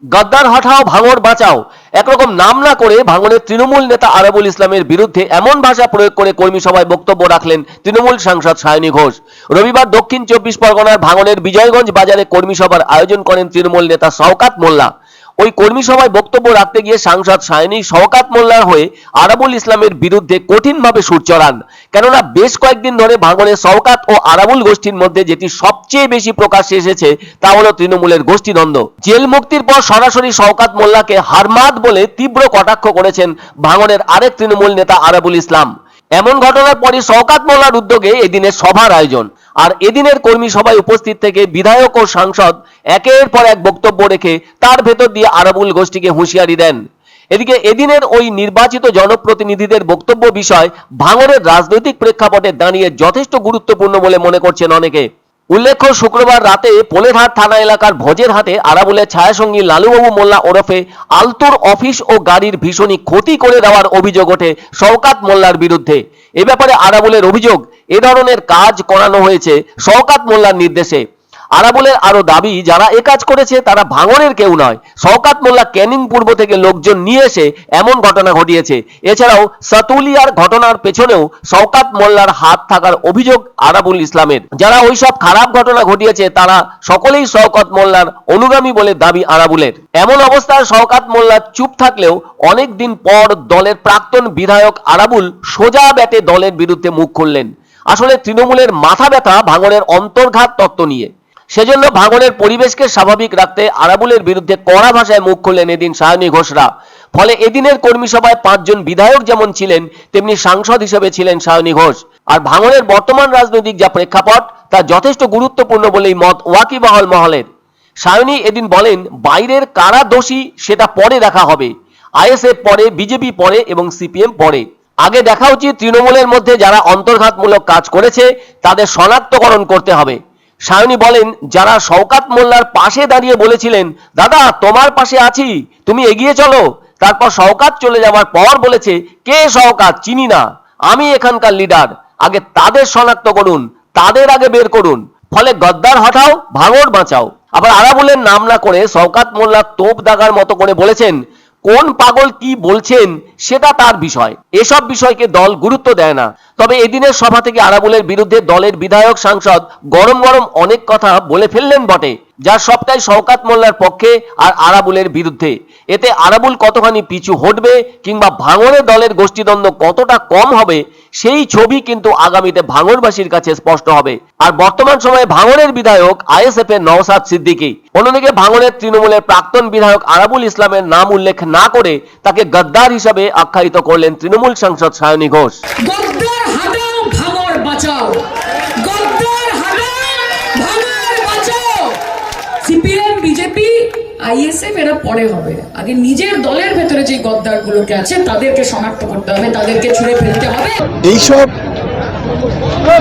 গদ্দার হটাও ভাঙড় বাঁচাও একরকম নাম না করে ভাঙড়ের তৃণমূল নেতা আরাবুল ইসলামের বিরুদ্ধে এমন ভাষা প্রয়োগ করে কর্মী সভায় বক্তব্য রাখলেন তৃণমূল সাংসদ সায়নী ঘোষ। রবিবার দক্ষিণ 24 পরগনার ভাঙড়ের বিজয়গঞ্জ বাজারে কর্মী সভার আয়োজন করেন তৃণমূল নেতা শওকাত মোল্লা। ওই কর্মী সভায় বক্তব্য রাখতে গিয়ে সাংসদ সায়নী শওকাত মোল্লার হয়ে আরাবুল ইসলামের বিরুদ্ধে কঠিনভাবে সুর চড়ান। কেননা বেশ কয়েকদিন ধরে ভাঙড়ে শওকাত ও আরাবুল গোষ্ঠীর মধ্যে যেটি সবচেয়ে বেশি প্রকাশ্যে এসেছে তা হলো তৃণমূলের গোষ্ঠীদ্বন্দ্ব। জেল মুক্তির পর সরাসরি শওকাত মোল্লাকে হারমাদ বলে তীব্র কটাক্ষ করেছেন ভাঙড়ের আরেক তৃণমূল নেতা আরাবুল ইসলাম। এমন ঘটনার পরই শওকাত মোল্লার উদ্যোগে এদিনের সভার আয়োজন। আর এদিনের কর্মী সভায় উপস্থিত থেকে বিধায়ক ও সাংসদ একের পর এক বক্তব্য রেখে তার ভেতর দিয়ে আরাবুল গোষ্ঠীকে হুঁশিয়ারি দেন। এদিকে এদিনের ওই নির্বাচিত জনপ্রতিনিধিদের বক্তব্য বিষয় ভাঙড়ের রাজনৈতিক প্রেক্ষাপটে দাঁড়িয়ে যথেষ্ট গুরুত্বপূর্ণ বলে মনে করছেন অনেকে। উল্লেখ্য, শুক্রবার রাতে পোলেরহাট থানা এলাকার ভোজের হাটে আরাবুলের ছায়াসঙ্গী লালুবাবু মোল্লা ওরফে আলতুর অফিস ও গাড়ির ভীষণই ক্ষতি করে দেওয়ার অভিযোগ ওঠে শওকাত মোল্লার বিরুদ্ধে। এ ব্যাপারে আরাবুলের অভিযোগ, এ ধরনের কাজ করানো হয়েছে শওকাত মোল্লার নির্দেশে। আরাবুলের আরো দাবি, যারা এ কাজ করেছে তারা ভাঙড়ের কেউ নয়, শওকাত মোল্লা ক্যানিং পূর্ব থেকে লোকজন নিয়ে এসে এমন ঘটনা ঘটিয়েছে। এছাড়াও সাতুলিয়ার ঘটনার পেছনেও শওকাত মোল্লার হাত থাকার অভিযোগ আরাবুল ইসলামের। যারা ওইসব খারাপ ঘটনা ঘটিয়েছে তারা সকলেই শওকাত মোল্লার অনুগামী বলে দাবি আরাবুলের। এমন অবস্থায় শওকাত মোল্লা চুপ থাকলেও অনেক দিন পর দলের প্রাক্তন বিধায়ক আরাবুল সোজা ব্যাটে দলের বিরুদ্ধে মুখ খুললেন। আসলে তৃণমূলের মাথা ব্যথা ভাঙড়ের অন্তর্ঘাত তত্ত্ব নিয়ে। সেজন্য ভাঙড়ের পরিবেশকে স্বাভাবিক রাখতে আরাবুলের বিরুদ্ধে কড়া ভাষায় মুখ খুললেন এদিন সায়নী ঘোষরা। ফলে এদিনের কর্মী সভায় 5 জন বিধায়ক যেমন ছিলেন তেমনি সাংসদ হিসেবে ছিলেন সায়নী ঘোষ। আর ভাঙড়ের বর্তমান রাজনৈতিক যা প্রেক্ষাপট তা যথেষ্ট গুরুত্বপূর্ণ বলেই মত ওয়াকিবহাল মহলের। সায়নী এদিন বলেন, বাইরের কারা দোষী সেটা পরে দেখা হবে। আইএসএফ পরে, বিজেপি পরে এবং সিপিএম পরে। আগে দেখা উচিত তৃণমূলের মধ্যে যারা অন্তর্ঘাতমূলক কাজ করেছে তাদের শনাক্তকরণ করতে হবে। সায়নী বলেন, যারা শওকাত মোল্লার পাশে দাঁড়িয়ে বলেছিলেন, দাদা তোমার পাশে আছি, তুমি এগিয়ে চলো, তারপর শওকাত চলে যাওয়ার পর বলেছে, কে শওকাত, চিনি না, আমি এখানকার লিডার, আগে তাদের শনাক্ত করুন, তাদের আগে বের করুন। ফলে গদ্দার হটাও, ভাঙড় বাঁচাও। আবার আরাবুলের নাম না করে শওকাত মোল্লা তোপ দাগার মতো করে বলেছেন, কোন পাগল কি বলছেন সেটা তার বিষয়, এসব বিষয়কে দল গুরুত্ব দেয় না। তবে এদিনের সভা থেকে আরাবুলের বিরুদ্ধে দলের বিধায়ক সাংসদ গরম গরম অনেক কথা বলে ফেললেন বটে, যার সবটাই শওকাত মোল্লার পক্ষে আর আরাবুলের বিরুদ্ধে। এতে আরাবুল কতখানি পিছু হটবে কিংবা ভাঙড়ে দলের গোষ্ঠীদ্বন্দ্ব কতটা কম হবে সেই ছবি কিন্তু আগামীতে ভাঙড়বাসীর কাছে স্পষ্ট হবে। আর বর্তমান সময়ে ভাঙড়ের বিধায়ক আইএসএফ এর নওশাদ সিদ্দিকী। অন্যদিকে ভাঙড়ের তৃণমূলের প্রাক্তন বিধায়ক আরাবুল ইসলামের নাম উল্লেখ না করে তাকে গদ্দার হিসাবে আখ্যায়িত করলেন তৃণমূল সাংসদ সায়নী ঘোষ। গদ্দার হটাও, ভাঙড় বাঁচাও। গদ্দার হটাও, ভাঙড় বাঁচাও। সিপিএম, বিজেপি, আইএসএফ এরা পরে হবে, আগে নিজের দলের ভেতরে যে গদ্দার গুলোকে আছে তাদেরকে শনাক্ত করতে হবে, তাদেরকে ছুঁড়ে ফেলতে হবে। এইসব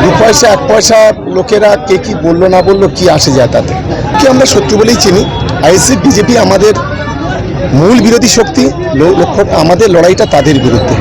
2 পয়সা 1 পয়সা লোকেরা কে কি বললো না বললো কি আসে যায় তাতে, কি আমরা শত্রু বলেই চিনি। আইএসএফ, বিজেপি আমাদের মূল বিরোধী শক্তি, লক্ষ্য আমাদের লড়াইটা তাদের বিরুদ্ধে।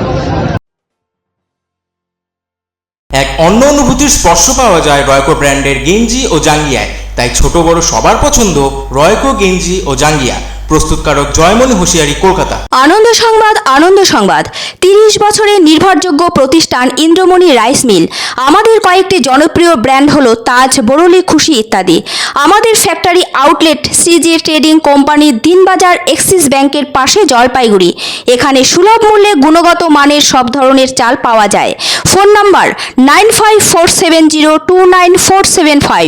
এক অন্য অনুভূতির স্পর্শ পাওয়া যায় রয়কো ব্র্যান্ডের গেঞ্জি ও জাঙ্গিয়ায়। তাই ছোট বড় সবার পছন্দ রয়কো গেঞ্জি ও জাঙ্গিয়া। প্রস্তুতকারক জয়মনি হোশিয়ারি, কলকাতা। আনন্দ সংবাদ, আনন্দ সংবাদ। 30 বছরের নির্ভরযোগ্য প্রতিষ্ঠান ইন্দ্রমণি রাইস মিল। আমাদের কয়েকটি জনপ্রিয় ব্র্যান্ড হলো তাজ, বরলি, খুশি ইত্যাদি। আমাদের ফ্যাক্টরি আউটলেট সিজি ট্রেডিং কোম্পানির দিনবাজার এক্সিস ব্যাংকের পাশে, জলপাইগুড়ি। এখানে সুলভ মূল্যে গুণগত মানের সব ধরনের চাল পাওয়া যায়। Phone number 9547029475।